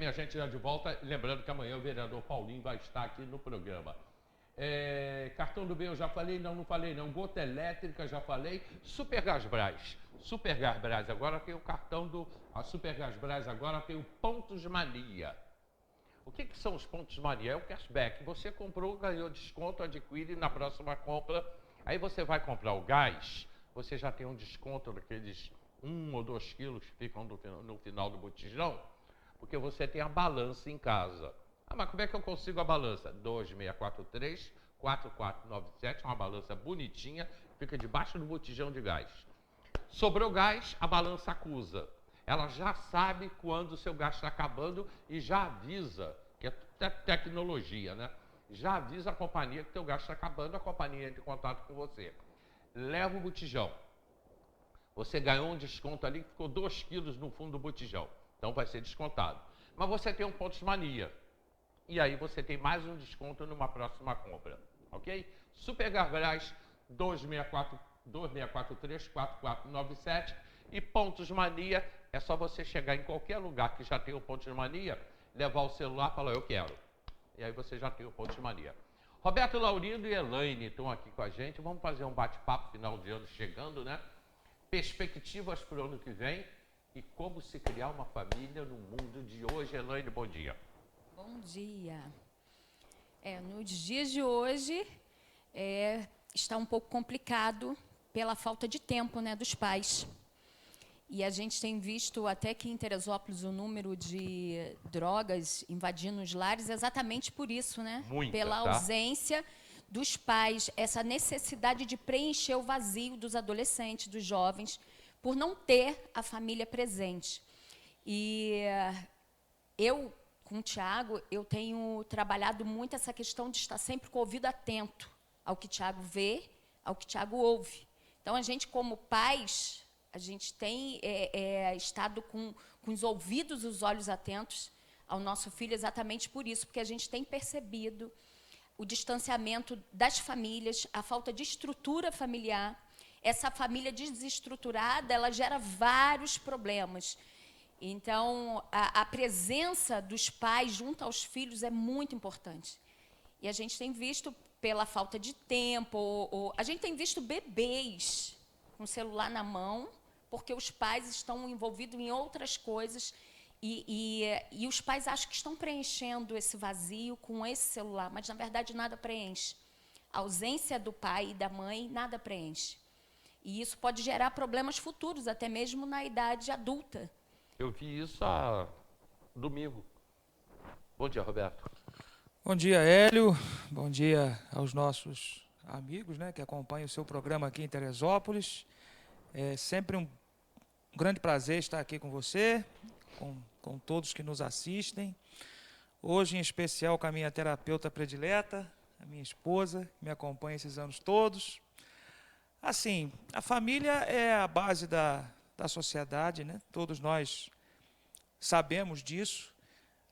minha gente, já de volta. Lembrando que amanhã o vereador Paulinho vai estar aqui no programa. Cartão do bem eu já falei, não falei não. Gota elétrica já falei. Supergás Brás. Supergás Brás agora tem o cartão do... A Supergás Brás agora tem o Pontos Mania. O que são os Pontos Mania? É o cashback. Você comprou, ganhou desconto, adquire na próxima compra. Aí você vai comprar o gás, você já tem um desconto daqueles 1 ou 2 quilos que ficam no final do botijão, porque você tem a balança em casa. Ah, mas como é que eu consigo a balança? 2643-4497, uma balança bonitinha, fica debaixo do botijão de gás. Sobrou gás, a balança acusa. Ela já sabe quando o seu gás está acabando e já avisa, que é tecnologia, né? Já avisa a companhia que o teu gás está acabando, a companhia entra em contato com você. Leva o botijão. Você ganhou um desconto ali que ficou 2 quilos no fundo do botijão. Então vai ser descontado. Mas você tem um Pontos Mania. E aí você tem mais um desconto numa próxima compra. Ok? Supergás Brás 2643-4497 e Pontos Mania. É só você chegar em qualquer lugar que já tem o Pontos Mania, levar o celular e falar, eu quero. E aí você já tem o Pontos Mania. Roberto Laurindo e Elaine estão aqui com a gente. Vamos fazer um bate-papo final de ano chegando, né? Perspectivas para o ano que vem e como se criar uma família no mundo de hoje. Elaine, bom dia. Bom dia. Nos dias de hoje está um pouco complicado pela falta de tempo, né, dos pais. E a gente tem visto até que em Teresópolis o número de drogas invadindo os lares é exatamente por isso, né? Pela ausência dos pais, essa necessidade de preencher o vazio dos adolescentes, dos jovens, por não ter a família presente. E eu, com o Tiago, eu tenho trabalhado muito essa questão de estar sempre com o ouvido atento ao que o Tiago vê, ao que o Tiago ouve. Então, a gente, como pais, a gente tem estado com os ouvidos e os olhos atentos ao nosso filho exatamente por isso, porque a gente tem percebido o distanciamento das famílias, a falta de estrutura familiar. Essa família desestruturada, ela gera vários problemas. Então, a presença dos pais junto aos filhos é muito importante. E a gente tem visto, pela falta de tempo, a gente tem visto bebês com o celular na mão, porque os pais estão envolvidos em outras coisas e os pais acham que estão preenchendo esse vazio com esse celular, mas, na verdade, nada preenche. A ausência do pai e da mãe, nada preenche. E isso pode gerar problemas futuros, até mesmo na idade adulta. Eu vi isso domingo. Bom dia, Roberto. Bom dia, Hélio. Bom dia aos nossos amigos, né, que acompanham o seu programa aqui em Teresópolis. É sempre um grande prazer estar aqui com você, com todos que nos assistem. Hoje, em especial, com a minha terapeuta predileta, a minha esposa, que me acompanha esses anos todos. Assim, a família é a base da sociedade, né? Todos nós sabemos disso.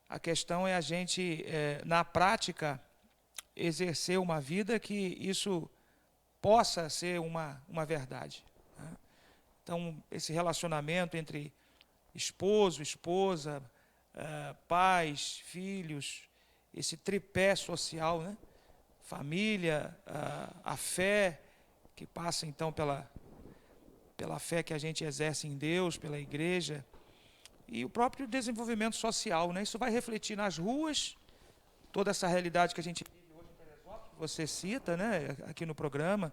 A questão é a gente, na prática, exercer uma vida que isso possa ser uma verdade, né? Então, esse relacionamento entre esposo, esposa, pais, filhos, esse tripé social, né? Família, a fé, que passa então pela fé que a gente exerce em Deus, pela igreja, e o próprio desenvolvimento social, né? Isso vai refletir nas ruas, toda essa realidade que a gente vive hoje em Teresópolis, você cita, né, aqui no programa,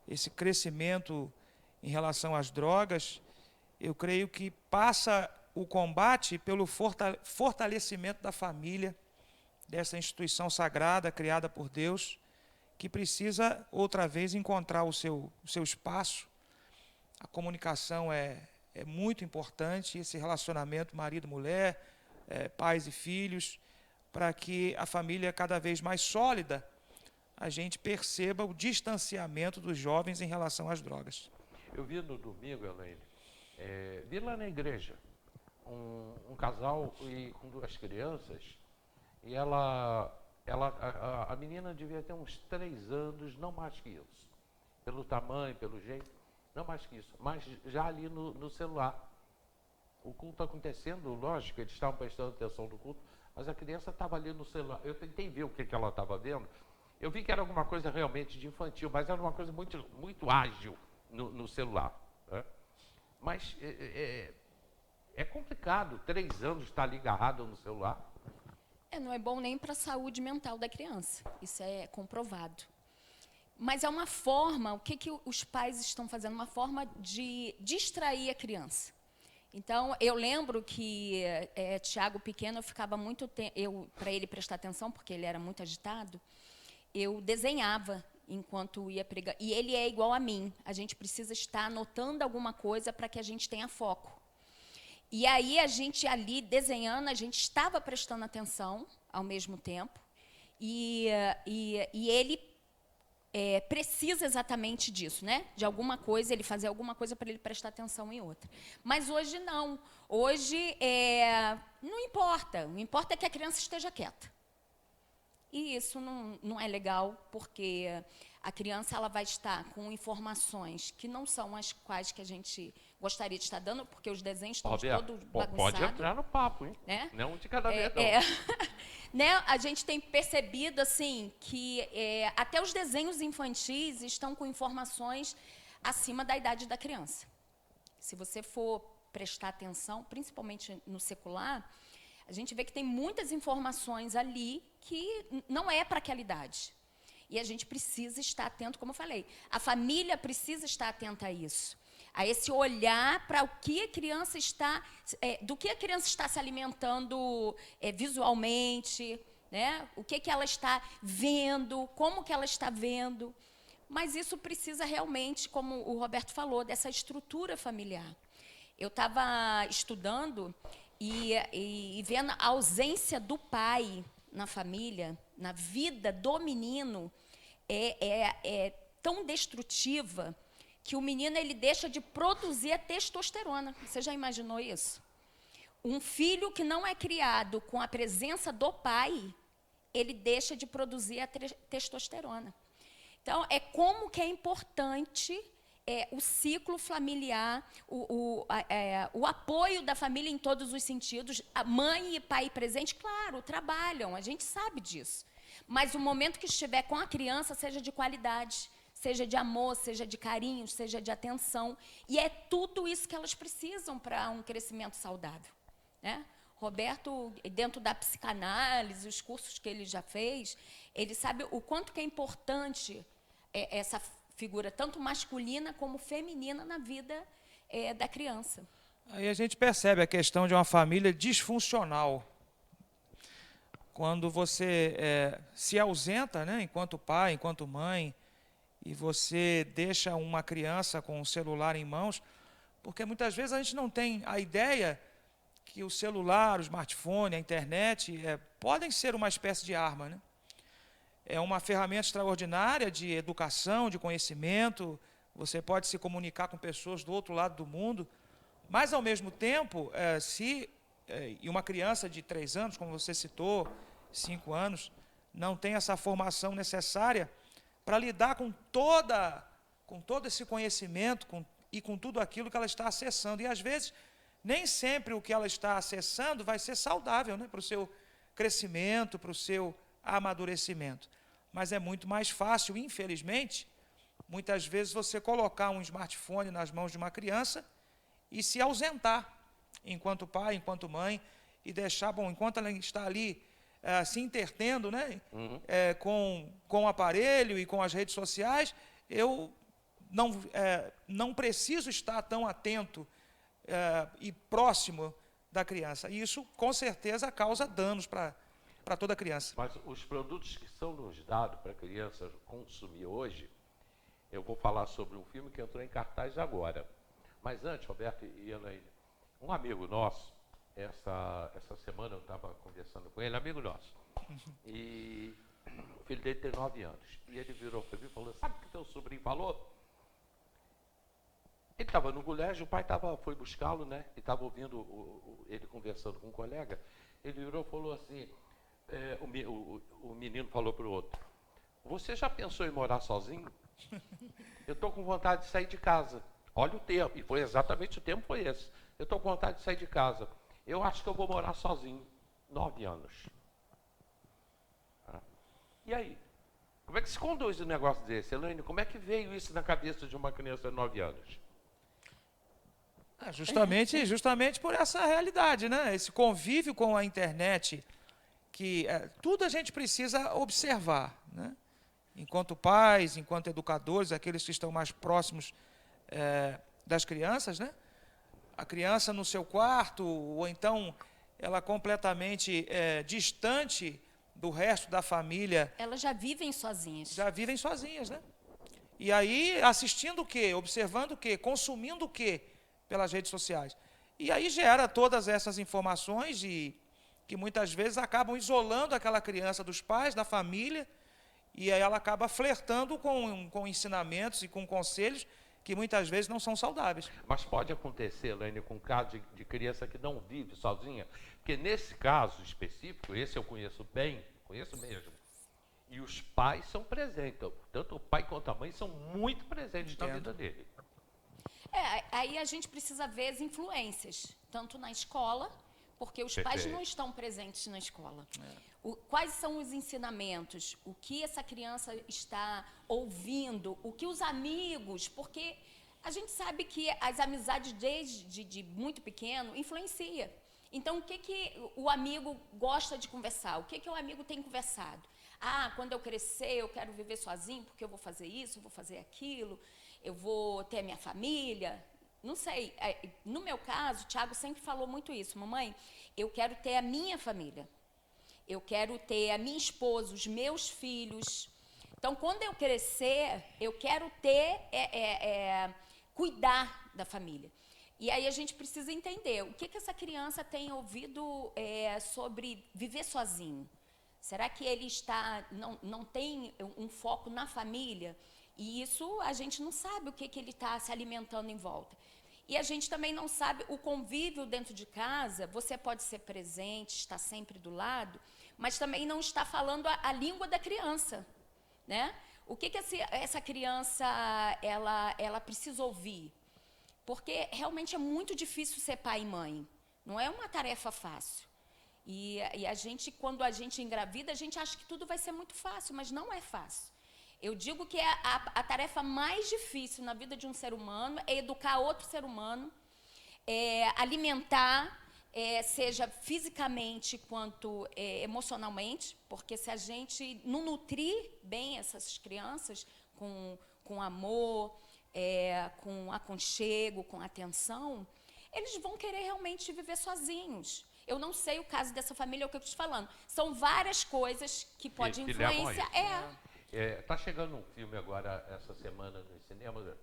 esse crescimento em relação às drogas. Eu creio que passa o combate pelo fortalecimento da família, dessa instituição sagrada criada por Deus, que precisa outra vez encontrar o seu espaço. A comunicação é muito importante, esse relacionamento marido-mulher, pais e filhos, para que a família cada vez mais sólida, a gente perceba o distanciamento dos jovens em relação às drogas. Eu vi no domingo, Elaine, vi lá na igreja, um casal com 2 crianças, e a menina devia ter uns 3 anos, não mais que isso, pelo tamanho, pelo jeito, não mais que isso, mas já ali no celular. o culto acontecendo, lógico, eles estavam prestando atenção no culto, mas a criança estava ali no celular. Eu tentei ver o que ela estava vendo. Eu vi que era alguma coisa realmente de infantil, mas era uma coisa muito, muito ágil no celular. Né? Mas é complicado, 3 anos estar ali agarrado no celular. Não é bom nem para a saúde mental da criança, isso é comprovado. Mas é uma forma, o que os pais estão fazendo? Uma forma de distrair a criança. Então, eu lembro que Tiago pequeno, eu ficava muito tempo, para ele prestar atenção, porque ele era muito agitado, eu desenhava enquanto ia pregar. E ele é igual a mim, a gente precisa estar anotando alguma coisa para que a gente tenha foco. E aí, a gente ali desenhando, a gente estava prestando atenção ao mesmo tempo, e ele precisa exatamente disso, né? De alguma coisa, ele fazer alguma coisa para ele prestar atenção em outra. Mas hoje não. Hoje não importa. O importa é que a criança esteja quieta. E isso não é legal, porque a criança ela vai estar com informações que não são as quais que a gente gostaria de estar dando, porque os desenhos estão todos bagunçados. Pode entrar no papo, hein? Né? Não de cada vez, não. Né? A gente tem percebido assim, que até os desenhos infantis estão com informações acima da idade da criança. Se você for prestar atenção, principalmente no secular, a gente vê que tem muitas informações ali que não é para aquela idade. E a gente precisa estar atento, como eu falei. A família precisa estar atenta a isso. A esse olhar para o que a criança está, do que a criança está se alimentando visualmente, né? O que ela está vendo, como que ela está vendo. Mas isso precisa realmente, como o Roberto falou, dessa estrutura familiar. Eu estava estudando e vendo a ausência do pai na família, na vida do menino, é tão destrutiva que o menino ele deixa de produzir a testosterona. Você já imaginou isso? Um filho que não é criado com a presença do pai, ele deixa de produzir a testosterona. Então, como que é importante o ciclo familiar, o apoio da família em todos os sentidos. A mãe e pai presente, claro, trabalham, a gente sabe disso. Mas o momento que estiver com a criança, seja de qualidade, seja de amor, seja de carinho, seja de atenção. E é tudo isso que elas precisam para um crescimento saudável. Né? Roberto, dentro da psicanálise, os cursos que ele já fez, ele sabe o quanto que é importante essa figura, tanto masculina como feminina, na vida da criança. Aí a gente percebe a questão de uma família disfuncional. Quando você se ausenta, né, enquanto pai, enquanto mãe, e você deixa uma criança com o celular em mãos, porque muitas vezes a gente não tem a ideia que o celular, o smartphone, a internet podem ser uma espécie de arma, né? É uma ferramenta extraordinária de educação, de conhecimento, você pode se comunicar com pessoas do outro lado do mundo, mas, ao mesmo tempo, e uma criança de 3 anos, como você citou, 5 anos, não tem essa formação necessária para lidar com todo esse conhecimento e com tudo aquilo que ela está acessando. E, às vezes, nem sempre o que ela está acessando vai ser saudável, né, para o seu crescimento, para o seu amadurecimento. Mas é muito mais fácil, infelizmente, muitas vezes você colocar um smartphone nas mãos de uma criança e se ausentar enquanto pai, enquanto mãe, e deixar, enquanto ela está ali se intertendo, né, com o aparelho e com as redes sociais, eu não preciso estar tão atento e próximo da criança. E isso, com certeza, causa danos para toda criança. Mas os produtos que são nos dados para a criança consumir hoje, eu vou falar sobre um filme que entrou em cartaz agora. Mas antes, Roberto e Elaine, um amigo nosso, essa semana eu estava conversando com ele, amigo nosso, e o filho dele tem 9 anos. E ele virou para mim e falou: sabe o que teu sobrinho falou? Ele estava no colégio, o pai foi buscá-lo, né? E estava ouvindo ele conversando com um colega. Ele virou e falou assim, o menino falou para o outro: você já pensou em morar sozinho? Eu estou com vontade de sair de casa. Olha o tempo, e foi exatamente o tempo foi esse. Eu estou com vontade de sair de casa. Eu acho que eu vou morar sozinho. 9 anos. E aí? Como é que se conduz um negócio desse? Elaine, como é que veio isso na cabeça de uma criança de 9 anos? Justamente por essa realidade, né? Esse convívio com a internet, que tudo a gente precisa observar, né? Enquanto pais, enquanto educadores, aqueles que estão mais próximos das crianças, né? A criança no seu quarto, ou então ela completamente distante do resto da família. Elas já vivem sozinhas. Já vivem sozinhas, né? E aí, assistindo o quê? Observando o quê? Consumindo o quê? Pelas redes sociais. E aí gera todas essas informações e que muitas vezes acabam isolando aquela criança dos pais, da família, e aí ela acaba flertando com ensinamentos e com conselhos que muitas vezes não são saudáveis. Mas pode acontecer, Elaine, com um caso de criança que não vive sozinha, porque nesse caso específico, esse eu conheço bem, conheço mesmo, e os pais são presentes, tanto o pai quanto a mãe são muito presentes na vida dele. Aí a gente precisa ver as influências, tanto na escola, porque os pais não estão presentes na escola. Quais são os ensinamentos? O que essa criança está ouvindo? O que os amigos... Porque a gente sabe que as amizades desde muito pequeno influenciam. Então, o que o amigo gosta de conversar? O que o amigo tem conversado? Quando eu crescer, eu quero viver sozinho, porque eu vou fazer isso, eu vou fazer aquilo, eu vou ter a minha família... Não sei, no meu caso, o Thiago sempre falou muito isso. Mamãe, eu quero ter a minha família. Eu quero ter a minha esposa, os meus filhos. Então, quando eu crescer, eu quero cuidar da família. E aí a gente precisa entender o que essa criança tem ouvido sobre viver sozinho. Será que ele não tem um foco na família? E isso a gente não sabe o que ele está se alimentando em volta. E a gente também não sabe o convívio dentro de casa. Você pode ser presente, estar sempre do lado, mas também não está falando a língua da criança, né? O que essa criança ela precisa ouvir? Porque realmente é muito difícil ser pai e mãe. Não é uma tarefa fácil. E a gente, quando a gente engravida, a gente acha que tudo vai ser muito fácil, mas não é fácil. Eu digo que a tarefa mais difícil na vida de um ser humano é educar outro ser humano, alimentar, seja fisicamente quanto emocionalmente, porque se a gente não nutrir bem essas crianças com amor, com aconchego, com atenção, eles vão querer realmente viver sozinhos. Eu não sei o caso dessa família, é o que eu estou te falando. São várias coisas que podem influenciar. Está chegando um filme agora, essa semana, nos cinemas.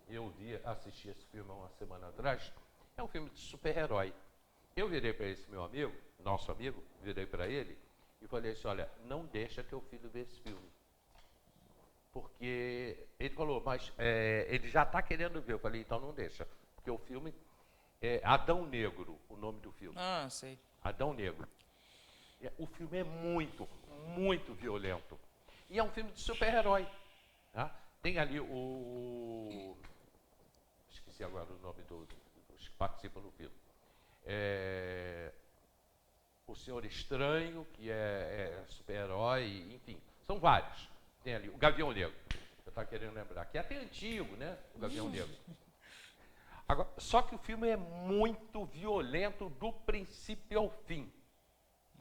Eu assisti esse filme há uma semana atrás. É um filme de super-herói. Eu virei para esse meu amigo, nosso amigo, virei para ele e falei assim, olha, não deixa teu filho ver esse filme. Porque ele falou, mas ele já está querendo ver. Eu falei, então não deixa. Porque o filme é Adão Negro, o nome do filme. Sei. Adão Negro. O filme é muito, muito violento. E é um filme de super-herói. Tá? Tem ali esqueci agora o nome dos que participam do filme. O Senhor Estranho, que é super-herói, enfim, são vários. Tem ali o Gavião Negro. Eu estava querendo lembrar, que é até antigo, né? O Gavião Negro. Agora, só que o filme é muito violento do princípio ao fim.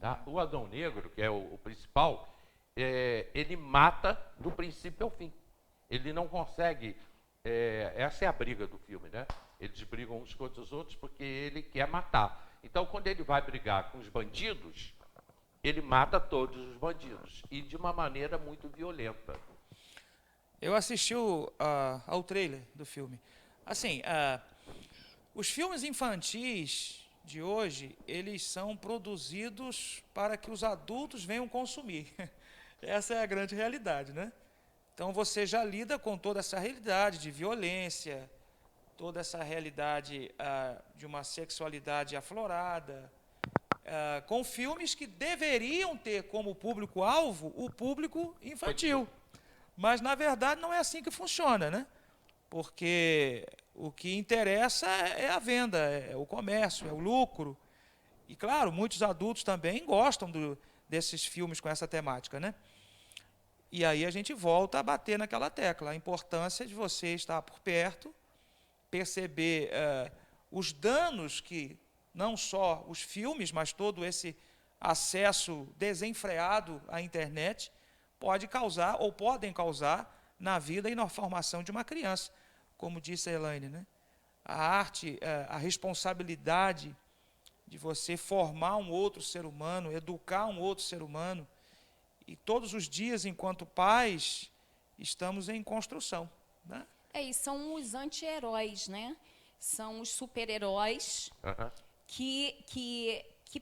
Tá? O Adão Negro, que é o principal, ele mata do princípio ao fim. Ele não consegue... essa é a briga do filme, né? Eles brigam uns contra os outros porque ele quer matar. Então, quando ele vai brigar com os bandidos, ele mata todos os bandidos. E de uma maneira muito violenta. Eu assisti ao trailer do filme. Assim, os filmes infantis de hoje, eles são produzidos para que os adultos venham consumir. Essa é a grande realidade, né? Então, você já lida com toda essa realidade de violência, toda essa realidade de uma sexualidade aflorada, com filmes que deveriam ter como público-alvo o público infantil. Mas, na verdade, não é assim que funciona, né? Porque O que interessa é a venda, é o comércio, é o lucro. E, claro, muitos adultos também gostam desses filmes com essa temática, né? E aí a gente volta a bater naquela tecla, a importância de você estar por perto, perceber os danos que não só os filmes, mas todo esse acesso desenfreado à internet pode causar ou podem causar na vida e na formação de uma criança. Como disse a Elaine, né? A arte, a responsabilidade de você formar um outro ser humano, educar um outro ser humano, e todos os dias, enquanto pais, estamos em construção, né? E são os anti-heróis, né? São os super-heróis que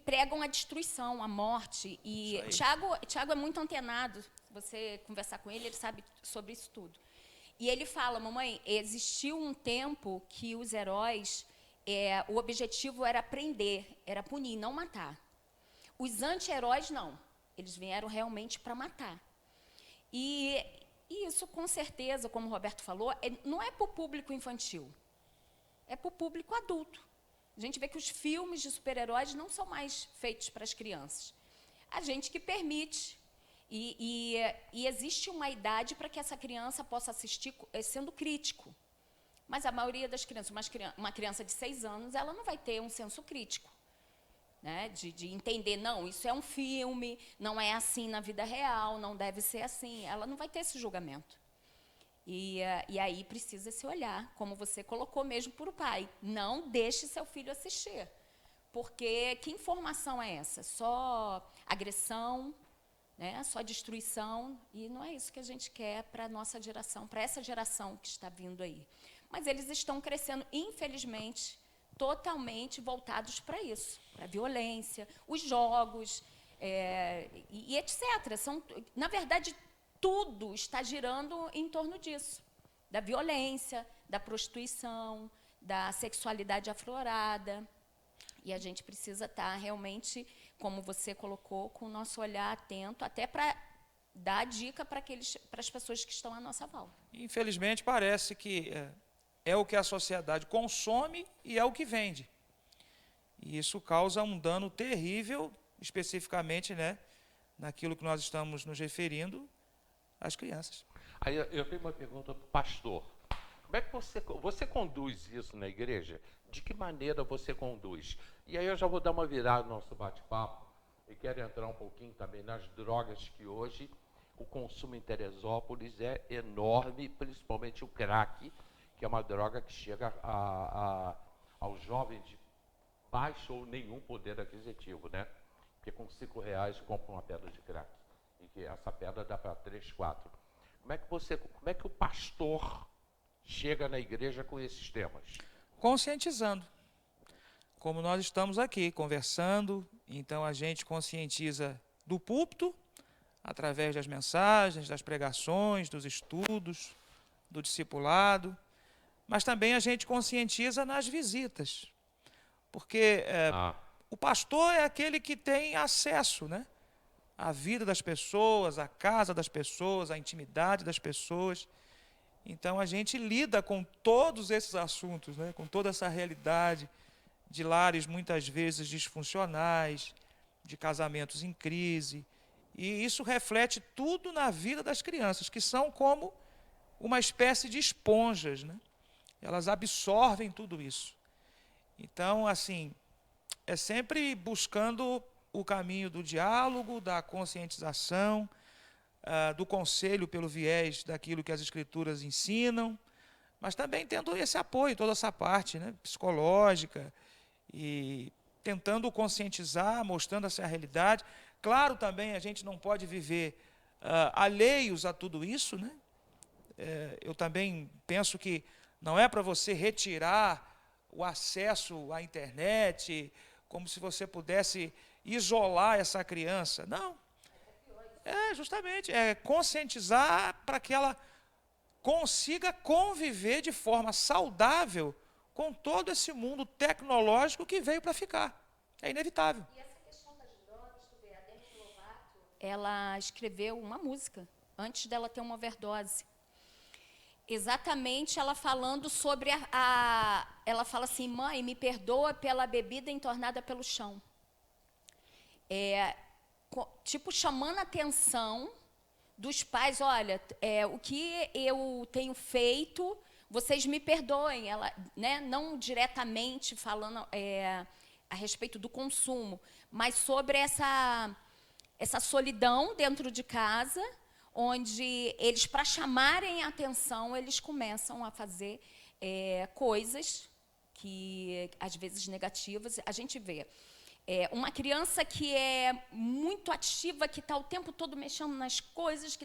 pregam a destruição, a morte. E Tiago é muito antenado. Se você conversar com ele, ele sabe sobre isso tudo. E ele fala, mamãe, existiu um tempo que os heróis, o objetivo era prender, era punir, não matar. Os anti-heróis, não. Eles vieram realmente para matar. E isso, com certeza, como o Roberto falou, não é para o público infantil. É para o público adulto. A gente vê que os filmes de super-heróis não são mais feitos para as crianças. A gente que permite. E existe uma idade para que essa criança possa assistir sendo crítico. Mas a maioria das crianças, uma criança de 6 anos, ela não vai ter um senso crítico, né? De entender, não, isso é um filme, não é assim na vida real, não deve ser assim. Ela não vai ter esse julgamento. E aí precisa se olhar, como você colocou mesmo para o pai. Não deixe seu filho assistir. Porque que informação é essa? Só agressão, né? Só destruição. E não é isso que a gente quer para a nossa geração, para essa geração que está vindo aí. Mas eles estão crescendo, infelizmente, totalmente voltados para isso, para a violência, os jogos, e etc. Na verdade, tudo está girando em torno disso, da violência, da prostituição, da sexualidade aflorada. E a gente precisa estar realmente, como você colocou, com o nosso olhar atento, até para dar dica para as pessoas que estão à nossa volta. Infelizmente, parece que é o que a sociedade consome e é o que vende. E isso causa um dano terrível, especificamente, né, naquilo que nós estamos nos referindo, às crianças. Aí eu tenho uma pergunta para o pastor. Como é que você conduz isso na igreja? De que maneira você conduz? E aí eu já vou dar uma virada no nosso bate-papo e quero entrar um pouquinho também nas drogas, que hoje o consumo em Teresópolis é enorme, principalmente o crack, que é uma droga que chega aos jovens de baixo ou nenhum poder aquisitivo, né? Porque com R$5 compra uma pedra de crack. E que essa pedra dá para 3, 4. Como é que o pastor chega na igreja com esses temas? Conscientizando. Como nós estamos aqui conversando, então a gente conscientiza do púlpito, através das mensagens, das pregações, dos estudos, do discipulado, mas também a gente conscientiza nas visitas. Porque o pastor é aquele que tem acesso, né, à vida das pessoas, à casa das pessoas, à intimidade das pessoas. Então a gente lida com todos esses assuntos, né, com toda essa realidade de lares muitas vezes disfuncionais, de casamentos em crise. E isso reflete tudo na vida das crianças, que são como uma espécie de esponjas, né? Elas absorvem tudo isso. Então, assim, é sempre buscando o caminho do diálogo, da conscientização, do conselho pelo viés daquilo que as Escrituras ensinam, mas também tendo esse apoio, toda essa parte, né, psicológica, e tentando conscientizar, mostrando essa realidade. Claro, também a gente não pode viver alheios a tudo isso, né? Eu também penso que não é para você retirar o acesso à internet, como se você pudesse isolar essa criança. Não. Justamente, conscientizar para que ela consiga conviver de forma saudável com todo esse mundo tecnológico que veio para ficar. É inevitável. E essa questão das drogas, tu vê, a Demi Lovato, ela escreveu uma música antes dela ter uma overdose. Exatamente, ela falando sobre ela fala assim, mãe, me perdoa pela bebida entornada pelo chão. Tipo, chamando a atenção dos pais, olha, o que eu tenho feito, vocês me perdoem. Ela, né, não diretamente falando a respeito do consumo, mas sobre essa solidão dentro de casa, onde eles, para chamarem a atenção, eles começam a fazer coisas que, às vezes, negativas. A gente vê uma criança que é muito ativa, que está o tempo todo mexendo nas coisas,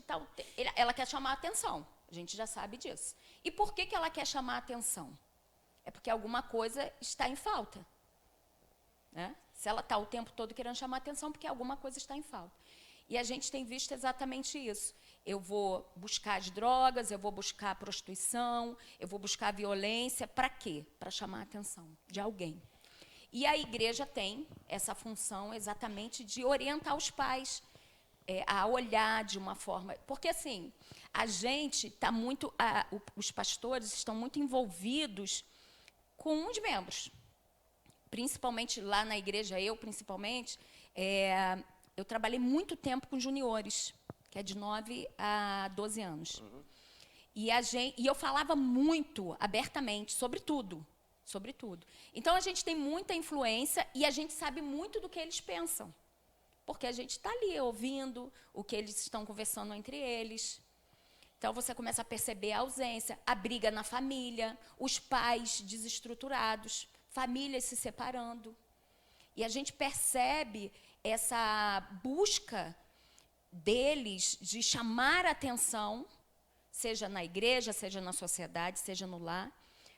ela quer chamar a atenção. A gente já sabe disso. E por que ela quer chamar a atenção? É porque alguma coisa está em falta. Né? Se ela está o tempo todo querendo chamar a atenção, porque alguma coisa está em falta. E a gente tem visto exatamente isso. Eu vou buscar as drogas, eu vou buscar a prostituição, eu vou buscar a violência. Para quê? Para chamar a atenção de alguém. E a igreja tem essa função exatamente de orientar os pais a olhar de uma forma... Porque, assim, a gente está muito... os pastores estão muito envolvidos com os membros. Principalmente lá na igreja, principalmente, eu trabalhei muito tempo com juniores, que é de 9 a 12 anos. Uhum. E eu falava muito abertamente sobre tudo. Sobre tudo. Então, a gente tem muita influência e a gente sabe muito do que eles pensam. Porque a gente está ali ouvindo o que eles estão conversando entre eles. Então, você começa a perceber a ausência, a briga na família, os pais desestruturados, famílias se separando. E a gente percebe essa busca deles de chamar a atenção, seja na igreja, seja na sociedade, seja no lar,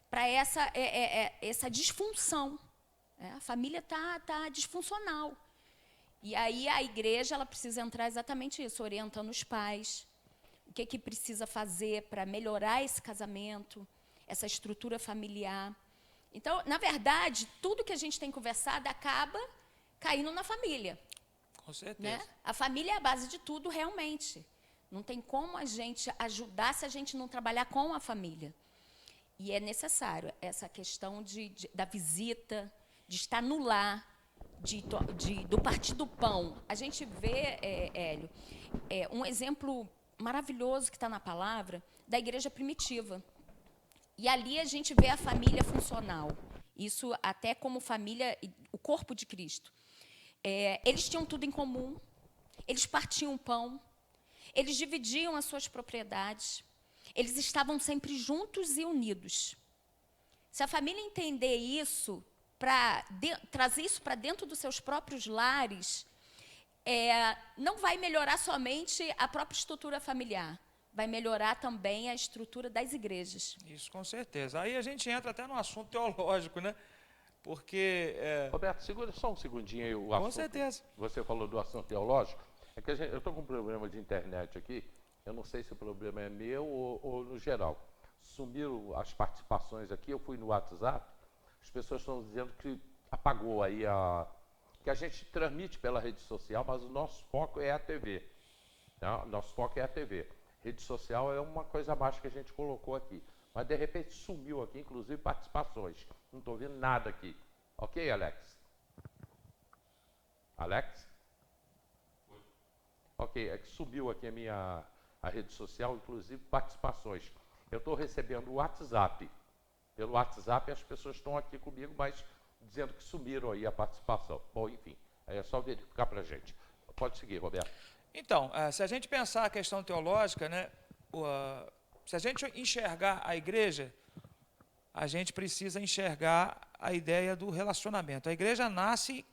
para essa disfunção. A família está disfuncional. E aí a igreja ela precisa entrar exatamente isso, orientando os pais, o que precisa fazer para melhorar esse casamento, essa estrutura familiar. Então, na verdade, tudo que a gente tem conversado acaba caindo na família. Com certeza. Né? A família é a base de tudo, realmente. Não tem como a gente ajudar se a gente não trabalhar com a família. E é necessário essa questão da visita, de estar no lar, do partir do pão. A gente vê, Hélio, um exemplo maravilhoso que está na palavra da igreja primitiva. E ali a gente vê a família funcional. Isso até como família, o corpo de Cristo. Eles tinham tudo em comum, eles partiam o pão, eles dividiam as suas propriedades, eles estavam sempre juntos e unidos. Se a família entender isso, trazer isso para dentro dos seus próprios lares, não vai melhorar somente a própria estrutura familiar, vai melhorar também a estrutura das igrejas. Isso, com certeza. Aí a gente entra até no assunto teológico, né? Porque... Roberto, segura só um segundinho aí o assunto. Com certeza. Você falou do assunto teológico. É que eu estou com um problema de internet aqui. Eu não sei se o problema é meu ou no geral. Sumiram as participações aqui, eu fui no WhatsApp, as pessoas estão dizendo que apagou aí que a gente transmite pela rede social, mas o nosso foco é a TV. Tá? Nosso foco é a TV. Rede social é uma coisa a mais que a gente colocou aqui. Mas, de repente, sumiu aqui, inclusive, participações. Não estou vendo nada aqui. Ok, Alex? Alex? Ok, é que subiu aqui a rede social, inclusive participações. Eu estou recebendo o WhatsApp. Pelo WhatsApp as pessoas estão aqui comigo, mas dizendo que sumiram aí a participação. Bom, enfim, é só verificar para a gente. Pode seguir, Roberto. Então, se a gente pensar a questão teológica, né, se a gente enxergar a igreja, a gente precisa enxergar a ideia do relacionamento. A igreja nasce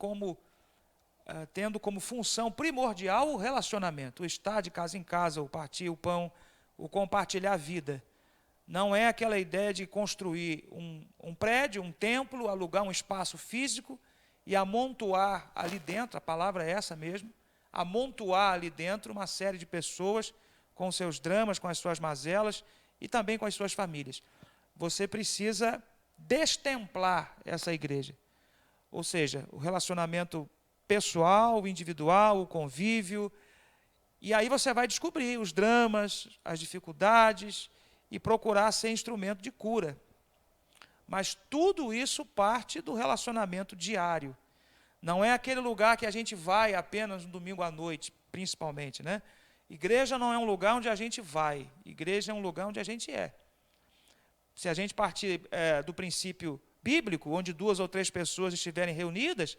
tendo como função primordial o relacionamento, o estar de casa em casa, o partir o pão, o compartilhar a vida. Não é aquela ideia de construir um prédio, um templo, alugar um espaço físico e amontoar ali dentro, a palavra é essa mesmo, amontoar ali dentro uma série de pessoas com seus dramas, com as suas mazelas e também com as suas famílias. Você precisa destemplar essa igreja. Ou seja, o relacionamento pessoal, individual, o convívio. E aí você vai descobrir os dramas, as dificuldades, e procurar ser instrumento de cura. Mas tudo isso parte do relacionamento diário. Não é aquele lugar que a gente vai apenas no domingo à noite, principalmente, né? Igreja não é um lugar onde a gente vai. Igreja é um lugar onde a gente é. Se a gente partir do princípio bíblico, onde 2 ou 3 pessoas estiverem reunidas,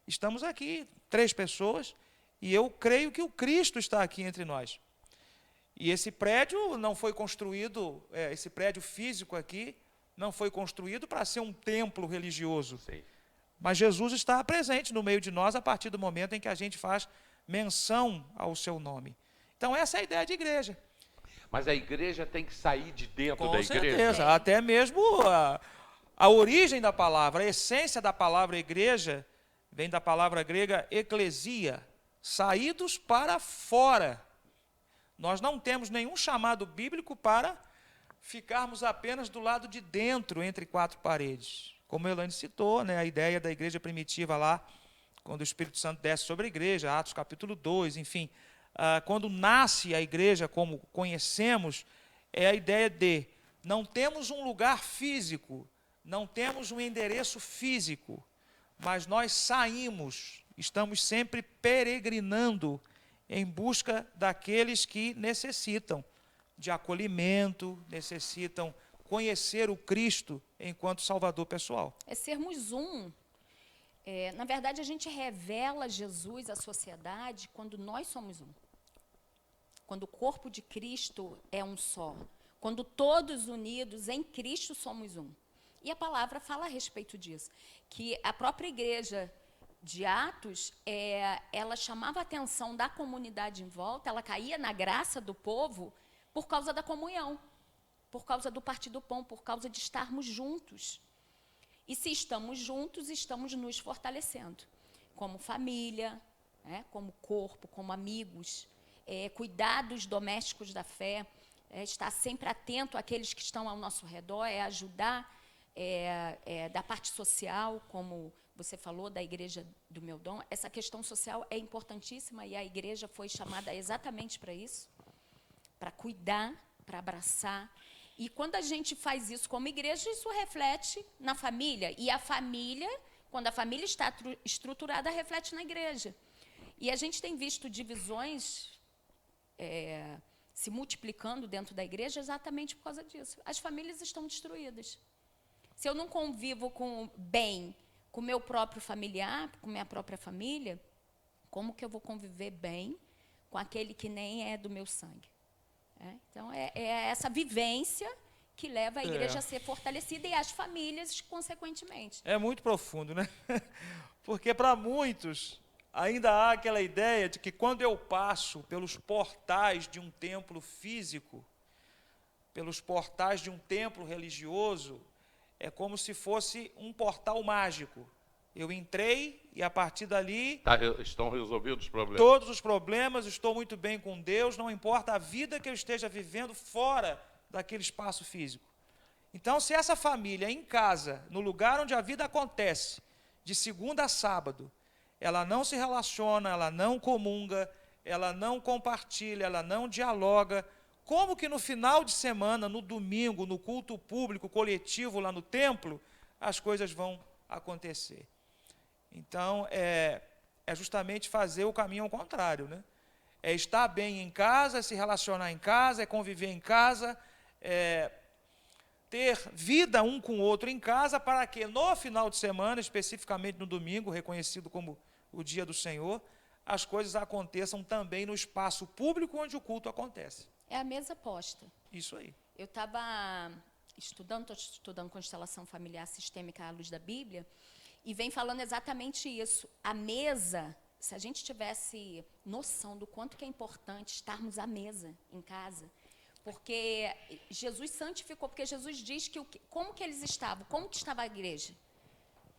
estamos aqui, 3 pessoas, e eu creio que o Cristo está aqui entre nós. E esse prédio não foi construído, esse prédio físico aqui, não foi construído para ser um templo religioso. Sim. Mas Jesus está presente no meio de nós a partir do momento em que a gente faz menção ao seu nome. Então, essa é a ideia de igreja. Mas a igreja tem que sair de dentro Com da igreja. certeza. Até mesmo a origem da palavra, a essência da palavra igreja, vem da palavra grega eclesia, saídos para fora. Nós não temos nenhum chamado bíblico para ficarmos apenas do lado de dentro, entre 4 paredes. Como a Elaine citou, né, a ideia da igreja primitiva lá, quando o Espírito Santo desce sobre a igreja, Atos capítulo 2, enfim, quando nasce a igreja como conhecemos, é a ideia de não temos um lugar físico, não temos um endereço físico, mas nós saímos, estamos sempre peregrinando em busca daqueles que necessitam de acolhimento, necessitam conhecer o Cristo enquanto Salvador pessoal. É sermos um. Na verdade, a gente revela Jesus à sociedade quando nós somos um. Quando o corpo de Cristo é um só. Quando todos unidos em Cristo somos um. E a palavra fala a respeito disso. Que a própria igreja de Atos, ela chamava a atenção da comunidade em volta, ela caía na graça do povo por causa da comunhão, por causa do partir do pão, por causa de estarmos juntos. E se estamos juntos, estamos nos fortalecendo, como família, como corpo, como amigos, cuidados domésticos da fé, estar sempre atento àqueles que estão ao nosso redor, ajudar da parte social, como você falou, da igreja do meu dom. Essa questão social é importantíssima e a igreja foi chamada exatamente para isso, para cuidar, para abraçar. E quando a gente faz isso como igreja, isso reflete na família. E a família, quando a família está estruturada, reflete na igreja. E a gente tem visto divisões se multiplicando dentro da igreja exatamente por causa disso. As famílias estão destruídas. Se eu não convivo bem com o meu próprio familiar, com minha própria família, como que eu vou conviver bem com aquele que nem é do meu sangue? Então, é essa vivência que leva a igreja a ser fortalecida e as famílias, consequentemente. É muito profundo, né? Porque para muitos ainda há aquela ideia de que quando eu passo pelos portais de um templo físico, pelos portais de um templo religioso, é como se fosse um portal mágico. Eu entrei e a partir dali... Estão resolvidos os problemas. Todos os problemas, estou muito bem com Deus, não importa a vida que eu esteja vivendo fora daquele espaço físico. Então, se essa família em casa, no lugar onde a vida acontece, de segunda a sábado, ela não se relaciona, ela não comunga, ela não compartilha, ela não dialoga, como que no final de semana, no domingo, no culto público, coletivo lá no templo, as coisas vão acontecer? Então, é justamente fazer o caminho ao contrário, né? É estar bem em casa, é se relacionar em casa, é conviver em casa, ter vida um com o outro em casa, para que no final de semana, especificamente no domingo, reconhecido como o dia do Senhor, as coisas aconteçam também no espaço público onde o culto acontece. É a mesa posta. Isso aí. Eu estava estou estudando constelação familiar sistêmica à luz da Bíblia, e vem falando exatamente isso. A mesa, se a gente tivesse noção do quanto que é importante estarmos à mesa em casa, porque Jesus santificou, porque Jesus diz que como que eles estavam, como que estava a igreja?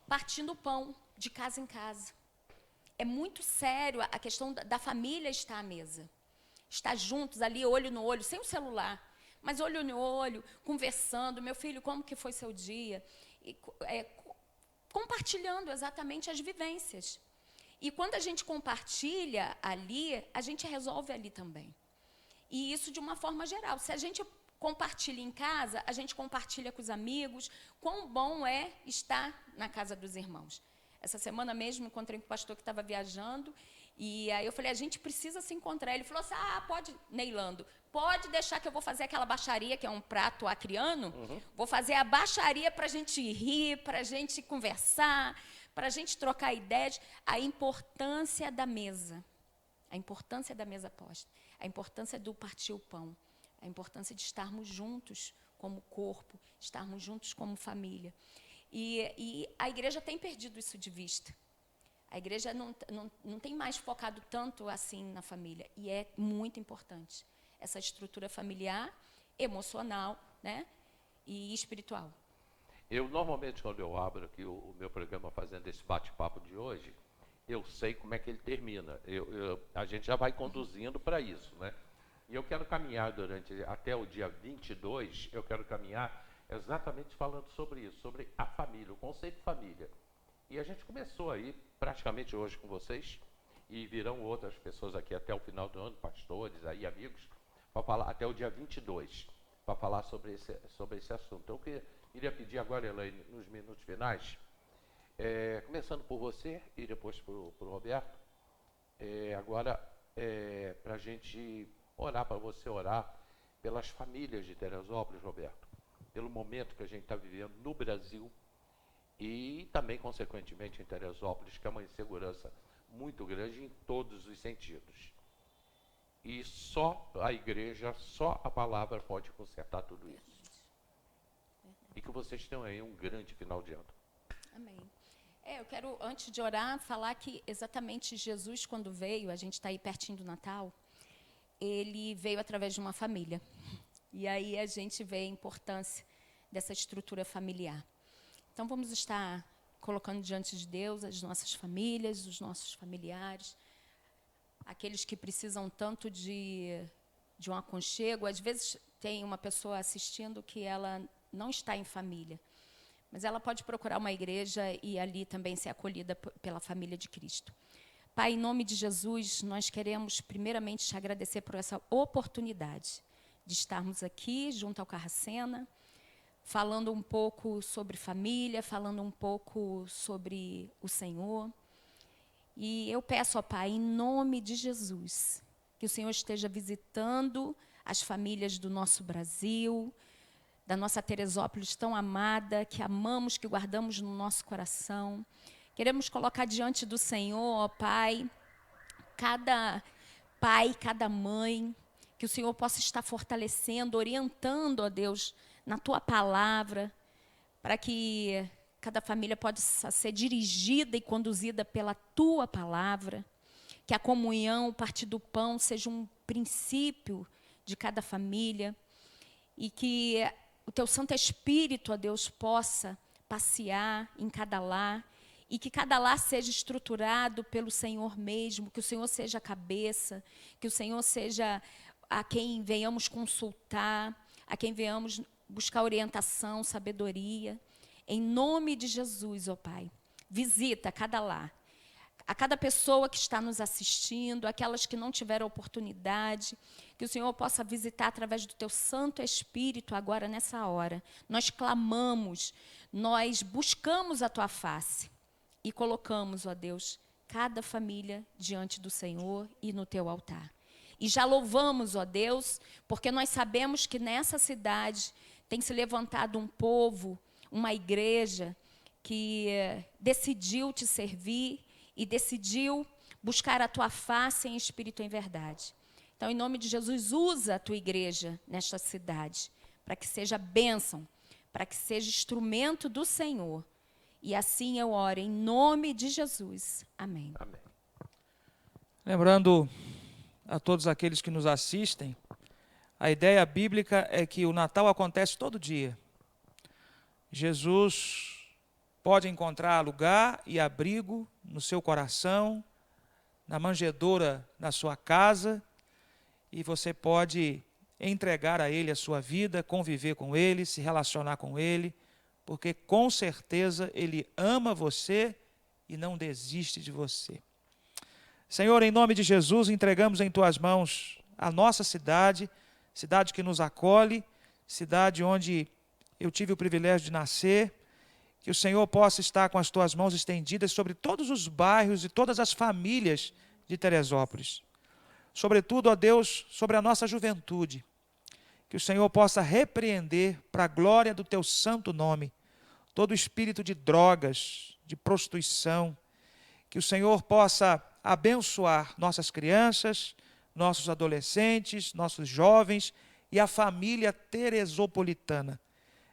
Partindo o pão de casa em casa. É muito sério a questão da família estar à mesa. Estar juntos ali, olho no olho, sem o celular, mas olho no olho, conversando. Meu filho, como que foi seu dia? Compartilhando exatamente as vivências. E quando a gente compartilha ali, a gente resolve ali também. E isso de uma forma geral. Se a gente compartilha em casa, a gente compartilha com os amigos. Quão bom é estar na casa dos irmãos. Essa semana mesmo encontrei com um pastor que estava viajando, e aí eu falei, a gente precisa se encontrar. Ele falou assim, pode, Neilando, pode deixar que eu vou fazer aquela baixaria, que é um prato acriano, vou fazer a baixaria para a gente rir, para a gente conversar, para a gente trocar ideias. A importância da mesa posta, a importância do partir o pão, a importância de estarmos juntos como corpo, estarmos juntos como família. E a igreja tem perdido isso de vista. A igreja não tem mais focado tanto assim na família. E é muito importante essa estrutura familiar, emocional, né, e espiritual. Eu, normalmente, quando eu abro aqui o meu programa fazendo esse bate-papo de hoje, eu sei como é que ele termina. A gente já vai conduzindo para isso, né? E eu quero caminhar até o dia 22, eu quero caminhar exatamente falando sobre isso, sobre a família, o conceito de família. E a gente começou aí, praticamente hoje com vocês, e virão outras pessoas aqui até o final do ano, pastores, aí, amigos, para falar até o dia 22, para falar sobre esse assunto. Então, eu queria pedir agora, Elaine, nos minutos finais, começando por você e depois para o Roberto, agora, para a gente orar, para você orar pelas famílias de Teresópolis, Roberto, pelo momento que a gente está vivendo no Brasil e também, consequentemente, em Teresópolis, que é uma insegurança muito grande em todos os sentidos. E só a igreja, só a palavra pode consertar tudo isso. E que vocês tenham aí um grande final de ano. Amém. Eu quero, antes de orar, falar que exatamente Jesus, quando veio, a gente está aí pertinho do Natal, ele veio através de uma família. E aí a gente vê a importância dessa estrutura familiar. Então, vamos estar colocando diante de Deus as nossas famílias, os nossos familiares, aqueles que precisam tanto de um aconchego. Às vezes, tem uma pessoa assistindo que ela não está em família, mas ela pode procurar uma igreja e ali também ser acolhida pela família de Cristo. Pai, em nome de Jesus, nós queremos primeiramente te agradecer por essa oportunidade de estarmos aqui junto ao Carracena, falando um pouco sobre família, falando um pouco sobre o Senhor. E eu peço, ó Pai, em nome de Jesus, que o Senhor esteja visitando as famílias do nosso Brasil, da nossa Teresópolis tão amada, que amamos, que guardamos no nosso coração. Queremos colocar diante do Senhor, ó Pai, cada pai, cada mãe, que o Senhor possa estar fortalecendo, orientando, ó Deus, na Tua palavra, para que cada família possa ser dirigida e conduzida pela Tua palavra, que a comunhão, o partir do pão, seja um princípio de cada família, e que o Teu Santo Espírito, ó Deus, possa passear em cada lar, e que cada lar seja estruturado pelo Senhor mesmo, que o Senhor seja a cabeça, que o Senhor seja a quem venhamos consultar, a quem venhamos buscar orientação, sabedoria. Em nome de Jesus, ó Pai, visita cada lar, a cada pessoa que está nos assistindo, aquelas que não tiveram oportunidade, que o Senhor possa visitar através do Teu Santo Espírito agora, nessa hora. Nós clamamos, nós buscamos a Tua face e colocamos, ó Deus, cada família diante do Senhor e no Teu altar. E já louvamos, ó Deus, porque nós sabemos que nessa cidade tem se levantado um povo, uma igreja que decidiu Te servir e decidiu buscar a Tua face em espírito e em verdade. Então, em nome de Jesus, usa a Tua igreja nesta cidade, para que seja bênção, para que seja instrumento do Senhor. E assim eu oro, em nome de Jesus. Amém. Amém. Lembrando a todos aqueles que nos assistem, a ideia bíblica é que o Natal acontece todo dia. Jesus pode encontrar lugar e abrigo no seu coração, na manjedoura da sua casa, e você pode entregar a Ele a sua vida, conviver com Ele, se relacionar com Ele, porque com certeza Ele ama você e não desiste de você. Senhor, em nome de Jesus, entregamos em Tuas mãos a nossa cidade, cidade que nos acolhe, cidade onde eu tive o privilégio de nascer, que o Senhor possa estar com as tuas mãos estendidas sobre todos os bairros e todas as famílias de Teresópolis. Sobretudo, ó Deus, sobre a nossa juventude, que o Senhor possa repreender para a glória do teu santo nome todo espírito de drogas, de prostituição, que o Senhor possa abençoar nossas crianças, nossos adolescentes, nossos jovens e a família teresopolitana.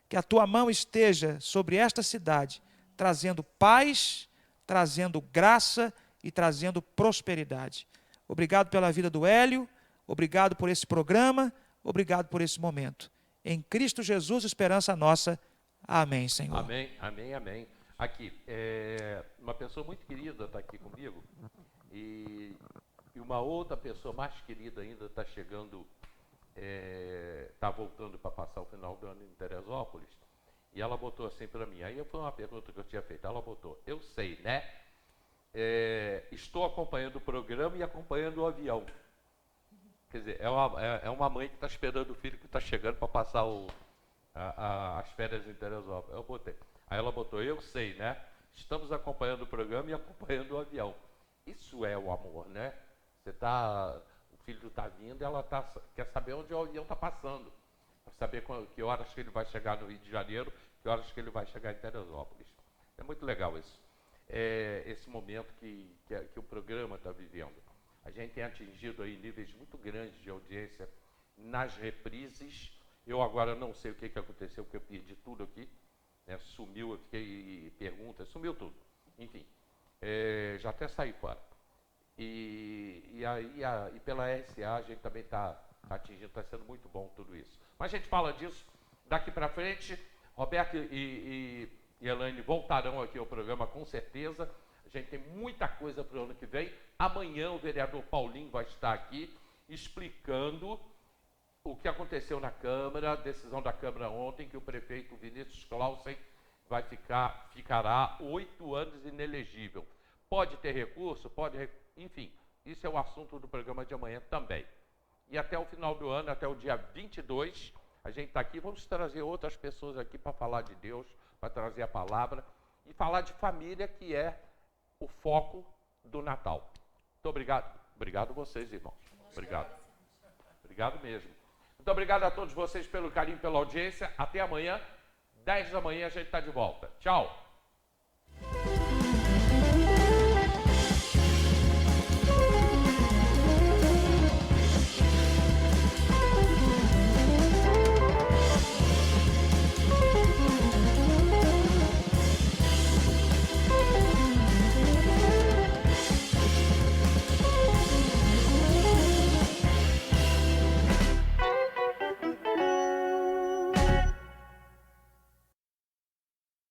Que a tua mão esteja sobre esta cidade, trazendo paz, trazendo graça e trazendo prosperidade. Obrigado pela vida do Hélio, obrigado por esse programa, obrigado por esse momento. Em Cristo Jesus, esperança nossa. Amém, Senhor. Amém, amém, amém. Aqui, uma pessoa muito querida está aqui comigo e uma outra pessoa mais querida ainda está chegando, está voltando para passar o final do ano em Teresópolis, e ela botou assim para mim, aí foi uma pergunta que eu tinha feito, ela botou, eu sei, né? Estou acompanhando o programa e acompanhando o avião. Quer dizer, é uma mãe que está esperando o filho que está chegando para passar as férias em Teresópolis. Eu botei. Aí ela botou, eu sei, né? Estamos acompanhando o programa e acompanhando o avião. Isso é o amor, né? O filho está vindo, ela quer saber onde o avião está passando. Para saber que horas que ele vai chegar no Rio de Janeiro, que horas que ele vai chegar em Teresópolis. É muito legal isso. Esse momento que o programa está vivendo. A gente tem atingido aí níveis muito grandes de audiência nas reprises. Eu agora não sei o que aconteceu, porque eu perdi tudo aqui. Né? Sumiu, eu fiquei pergunta, sumiu tudo. Enfim, já até saí fora. E pela RSA a gente também está atingindo, está sendo muito bom tudo isso. Mas a gente fala disso daqui para frente. Roberto e Elaine voltarão aqui ao programa com certeza. A gente tem muita coisa para o ano que vem. Amanhã o vereador Paulinho vai estar aqui explicando o que aconteceu na Câmara, a decisão da Câmara ontem, que o prefeito Vinícius Clausen ficará 8 anos inelegível. Pode ter recurso, enfim, isso é o assunto do programa de amanhã também. E até o final do ano, até o dia 22, a gente está aqui, vamos trazer outras pessoas aqui para falar de Deus, para trazer a palavra e falar de família, que é o foco do Natal. Muito obrigado. Obrigado a vocês, irmãos. Obrigado. Obrigado mesmo. Muito obrigado a todos vocês pelo carinho, pela audiência. Até amanhã, 10 da manhã, a gente está de volta. Tchau.